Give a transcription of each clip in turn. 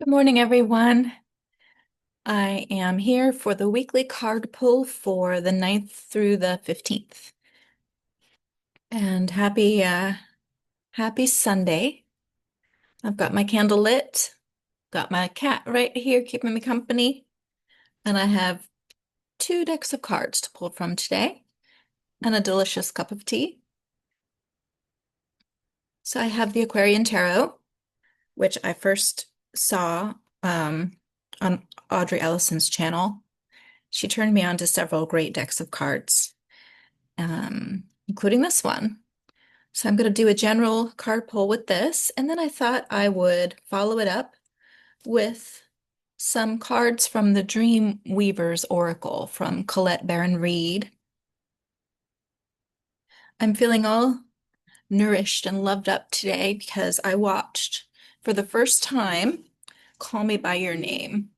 Good morning, everyone. I am here for the weekly card pull for the 9th through the 15th. And happy Sunday. I've got my candle lit, got my cat right here keeping me company, and I have two decks of cards to pull from today and a delicious cup of tea. So I have the Aquarian Tarot, which I first saw on Audrey Ellison's channel. She turned me on to several great decks of cards, including this one. So I'm going to do a general card pull with this, and then I thought I would follow it up with some cards from the Dream Weaver's Oracle from Colette Baron-Reid. I'm feeling all nourished and loved up today because I watched for the first time Call Me by Your Name.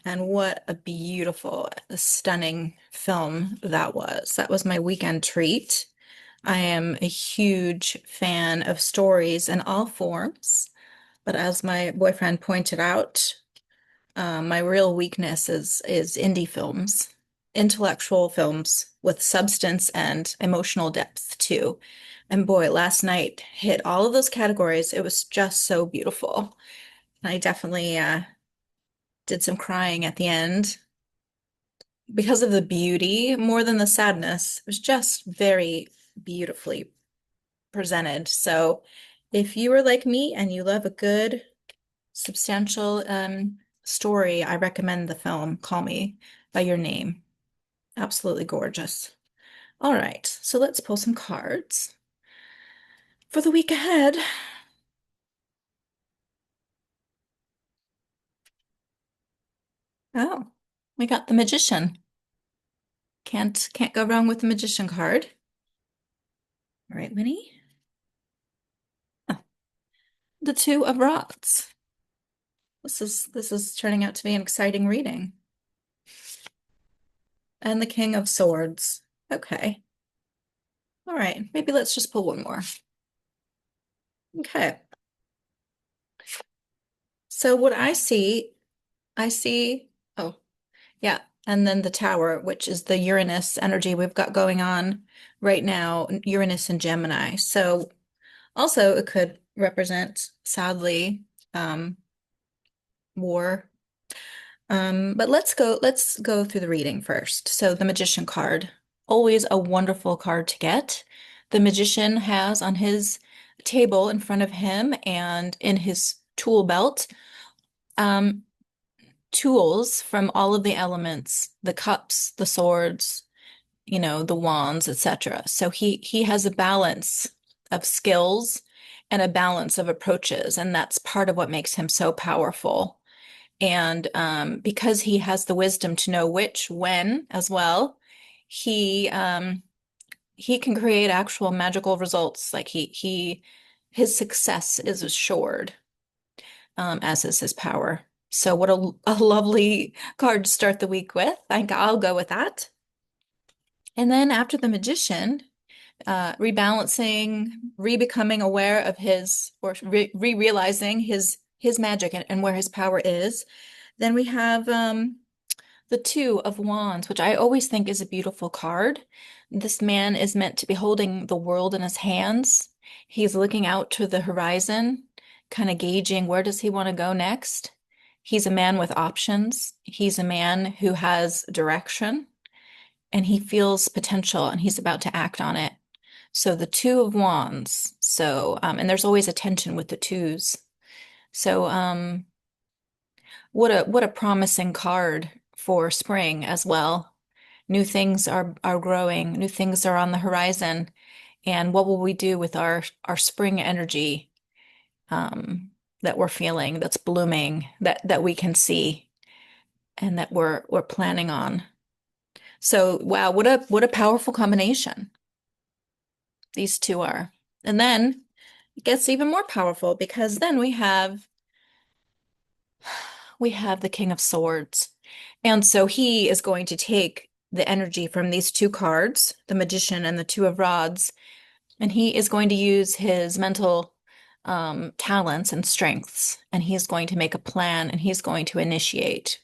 And what a beautiful, stunning film that was. That was my weekend treat. I am a huge fan of stories in all forms, but as my boyfriend pointed out, my real weakness is indie films, intellectual films with substance and emotional depth too. And boy, last night hit all of those categories. It was just so beautiful. I definitely did some crying at the end because of the beauty more than the sadness. It was just very beautifully presented. So if you are like me and you love a good, substantial story, I recommend the film Call Me by Your Name. Absolutely gorgeous. All right, so let's pull some cards for the week ahead. Oh, we got the Magician. Can't go wrong with the Magician card. All right, Winnie. Oh, the Two of Rods. This is turning out to be an exciting reading. And the King of Swords. Okay. All right, maybe let's just pull one more. Okay. So what I see, oh, yeah, and then the Tower, which is the Uranus energy we've got going on right now, Uranus and Gemini. So also it could represent, sadly, war. But let's go through the reading first. So the Magician card, always a wonderful card to get. The Magician has on his table in front of him and in his tool belt, um, tools from all of the elements, the cups, the swords, the wands, etc. So he has a balance of skills and a balance of approaches, and that's part of what makes him so powerful. And because he has the wisdom to know which, when as well, he he can create actual magical results. Like his success is assured, as is his power. So what a lovely card to start the week with. I think I'll go with that. And then after the magician, rebalancing, re-becoming aware of his, or re-realizing his magic and where his power is. Then we have the Two of Wands, which I always think is a beautiful card. This man is meant to be holding the world in his hands. He's looking out to the horizon, kind of gauging where does he want to go next. He's a man with options. He's a man who has direction and he feels potential and he's about to act on it. So the Two of Wands. So, and there's always a tension with the twos. So, what a promising card for spring as well. New things are growing, new things are on the horizon. And what will we do with our spring energy that we're feeling, that's blooming, that we can see and that we're planning on. So wow, what a powerful combination these two are. And then it gets even more powerful because then we have the King of Swords. And so he is going to take the energy from these two cards, the Magician and the Two of Rods, and he is going to use his mental talents and strengths, and he's going to make a plan and he's going to initiate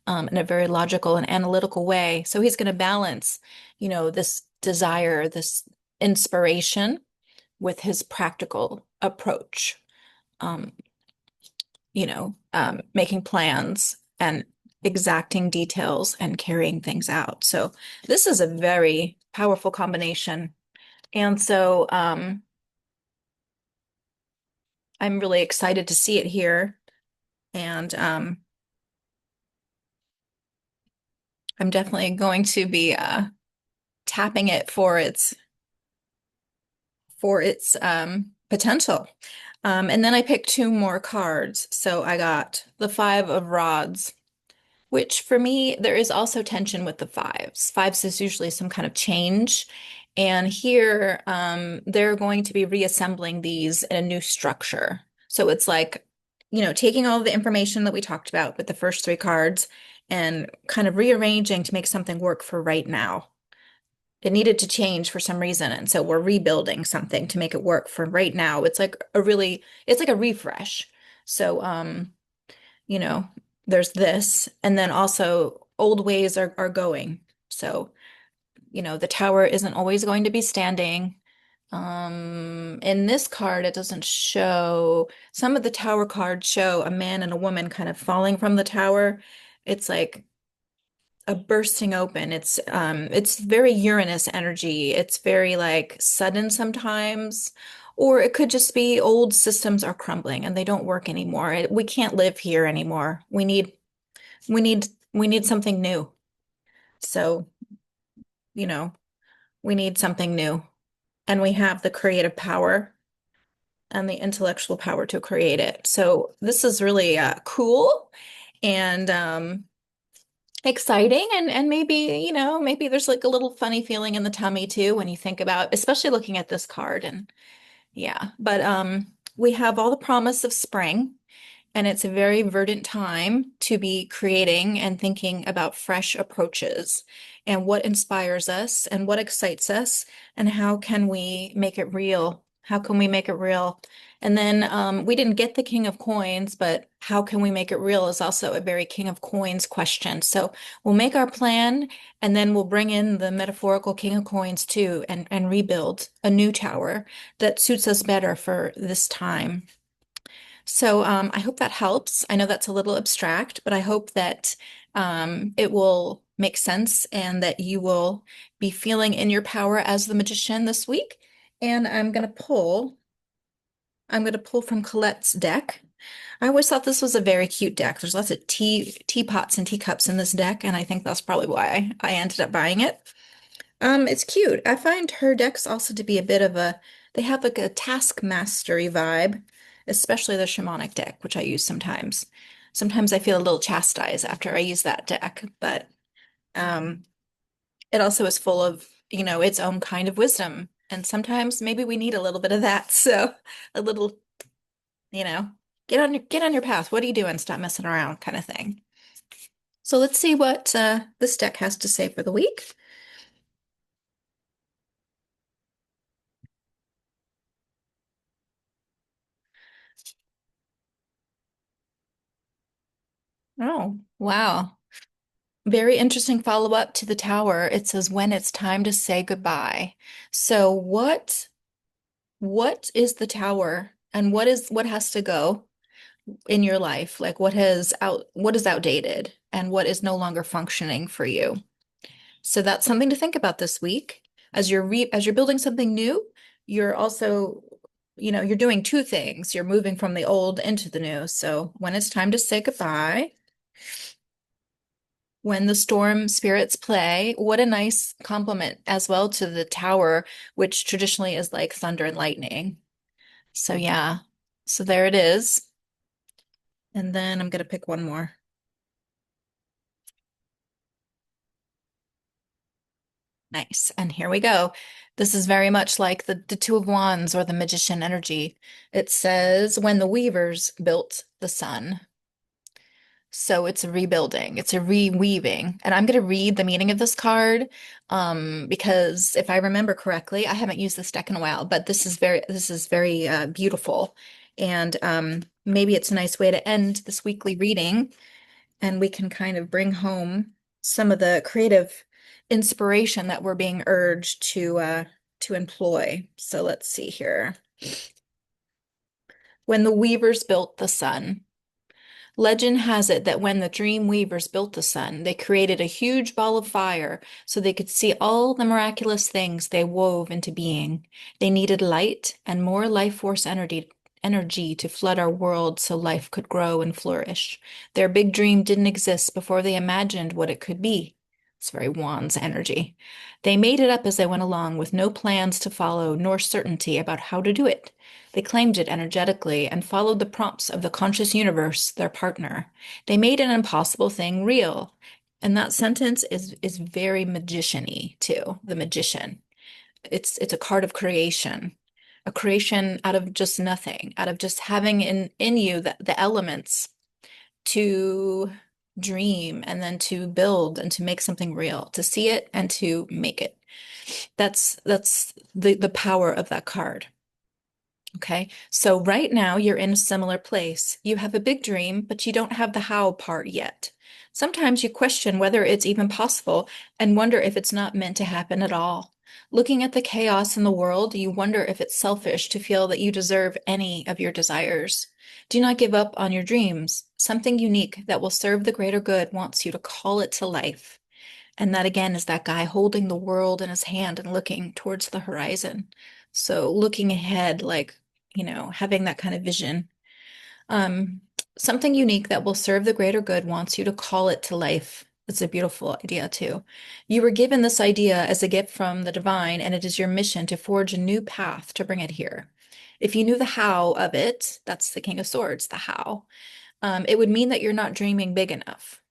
in a very logical and analytical way. So he's going to balance, this desire, this inspiration with his practical approach, um, making plans and exacting details and carrying things out. So this is a very powerful combination. And so I'm really excited to see it here. And I'm definitely going to be tapping it for its potential. And then I picked two more cards. So I got the Five of Rods, which for me, there is also tension with the fives. Fives is usually some kind of change. And here, they're going to be reassembling these in a new structure. So it's like, taking all of the information that we talked about with the first three cards and kind of rearranging to make something work for right now. It needed to change for some reason, and so we're rebuilding something to make it work for right now. It's like a refresh. So, you know, there's this, and then also old ways are going. So, the tower isn't always going to be standing. In this card, it doesn't show, some of the tower cards show a man and a woman kind of falling from the tower. It's like a bursting open. It's very Uranus energy. It's very like sudden sometimes. Or it could just be old systems are crumbling and they don't work anymore. We can't live here anymore. We need something new. So, you know, we need something new. And we have the creative power and the intellectual power to create it. So this is really cool and exciting, and maybe, maybe there's like a little funny feeling in the tummy too when you think about, especially looking at this card. And yeah, but we have all the promise of spring. And it's a very verdant time to be creating and thinking about fresh approaches and what inspires us and what excites us and how can we make it real? How can we make it real? And then we didn't get the King of Coins, but how can we make it real is also a very King of Coins question. So we'll make our plan and then we'll bring in the metaphorical King of Coins too and rebuild a new tower that suits us better for this time. So I hope that helps. I know that's a little abstract, but I hope that it will make sense and that you will be feeling in your power as the magician this week. And I'm going to pull from Colette's deck. I always thought this was a very cute deck. There's lots of teapots and teacups in this deck, and I think that's probably why I ended up buying it. It's cute. I find her decks also to be a bit of they have like a task mastery vibe, especially the shamanic deck, which I use sometimes. Sometimes I feel a little chastised after I use that deck, but um, it also is full of, its own kind of wisdom. And sometimes maybe we need a little bit of that. So a little, you know, get on your path. What are you doing? Stop messing around, kind of thing. So let's see what this deck has to say for the week. Oh, wow. Very interesting follow-up to the tower. It says when it's time to say goodbye. So what is the tower and what has to go in your life? Like what is outdated and what is no longer functioning for you? So that's something to think about this week. As you're building something new, you're also, you're doing two things. You're moving from the old into the new. So when it's time to say goodbye, when the storm spirits play, what a nice compliment as well to the tower, which traditionally is like thunder and lightning. So yeah, so there it is. And then I'm gonna pick one more. Nice. And here we go. This is very much like the Two of Wands or the Magician energy. It says, when the weavers built the sun. So it's a rebuilding, it's a reweaving. And I'm going to read the meaning of this card because if I remember correctly, I haven't used this deck in a while, but this is very beautiful. And maybe it's a nice way to end this weekly reading, and we can kind of bring home some of the creative inspiration that we're being urged to employ. So let's see here. When the weavers built the sun. Legend has it that when the dream weavers built the sun, they created a huge ball of fire so they could see all the miraculous things they wove into being. They needed light and more life force energy to flood our world so life could grow and flourish. Their big dream didn't exist before they imagined what it could be. It's very Wands energy. They made it up as they went along with no plans to follow nor certainty about how to do it. They claimed it energetically and followed the prompts of the conscious universe, their partner. They made an impossible thing real. And that sentence is very magician-y too, the magician. It's a card of creation, a creation out of just nothing, out of just having in you the elements to dream and then to build and to make something real, to see it and to make it. That's the power of that card. Okay, so right now you're in a similar place. You have a big dream, but you don't have the how part yet. Sometimes you question whether it's even possible and wonder if it's not meant to happen at all. Looking at the chaos in the world, you wonder if it's selfish to feel that you deserve any of your desires. Do not give up on your dreams. Something unique that will serve the greater good wants you to call it to life. And that again is that guy holding the world in his hand and looking towards the horizon. So looking ahead, like, having that kind of vision. Um, Something unique that will serve the greater good wants you to call it to life. It's a beautiful idea too. You were given this idea as a gift from the divine, and it is your mission to forge a new path to bring it here. If you knew the how of it, that's the King of Swords, the how, it would mean that you're not dreaming big enough.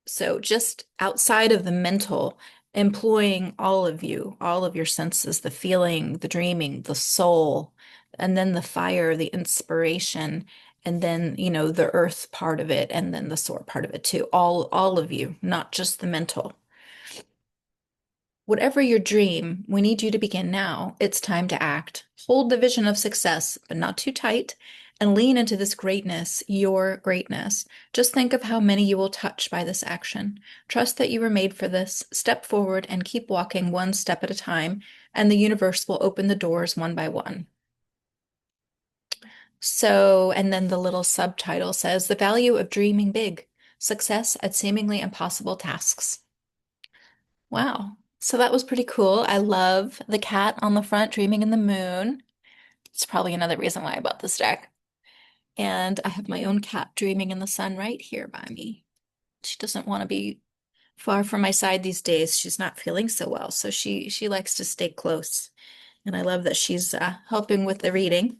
So just outside of the mental, employing all of you, all of your senses, the feeling, the dreaming, the soul, and then the fire, the inspiration, and then, the earth part of it, and then the sword part of it too. All of you, not just the mental. Whatever your dream, we need you to begin now. It's time to act. Hold the vision of success, but not too tight, and lean into this greatness, your greatness. Just think of how many you will touch by this action. Trust that you were made for this. Step forward and keep walking one step at a time, and the universe will open the doors one by one. So, and then the little subtitle says, The Value of Dreaming Big, Success at Seemingly Impossible Tasks. Wow. So that was pretty cool. I love the cat on the front dreaming in the moon. It's probably another reason why I bought this deck. And I have my own cat dreaming in the sun right here by me. She doesn't want to be far from my side these days. She's not feeling so well, so she likes to stay close. And I love that she's helping with the reading.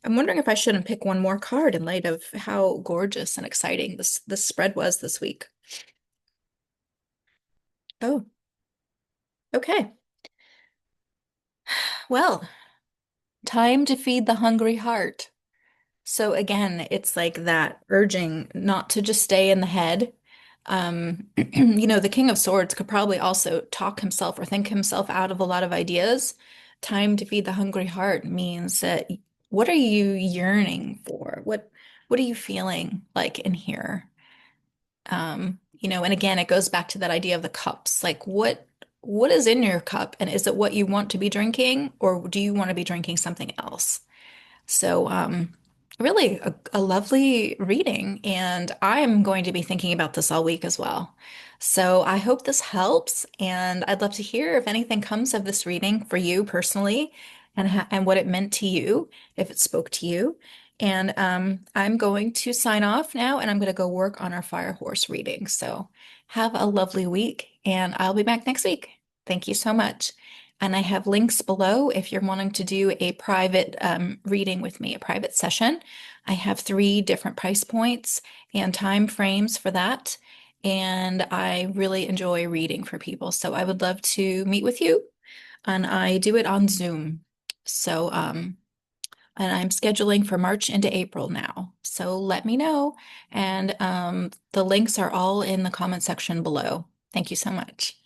I'm wondering if I shouldn't pick one more card in light of how gorgeous and exciting this spread was this week. Oh, okay. Well, time to feed the hungry heart. So again, it's like that urging not to just stay in the head. The King of Swords could probably also talk himself or think himself out of a lot of ideas. Time to feed the hungry heart means that what are you yearning for? What are you feeling like in here? And again, it goes back to that idea of the cups. Like what is in your cup, and is it what you want to be drinking, or do you want to be drinking something else? So, really a lovely reading, and I'm going to be thinking about this all week as well. So I hope this helps, and I'd love to hear if anything comes of this reading for you personally, and what it meant to you, if it spoke to you. And I'm going to sign off now, and I'm going to go work on our Fire Horse reading. So have a lovely week, and I'll be back next week. Thank you so much. And I have links below if you're wanting to do a private reading with me, a private session. I have 3 different price points and time frames for that. And I really enjoy reading for people. So I would love to meet with you. And I do it on Zoom. So, and I'm scheduling for March into April now. So let me know. And the links are all in the comment section below. Thank you so much.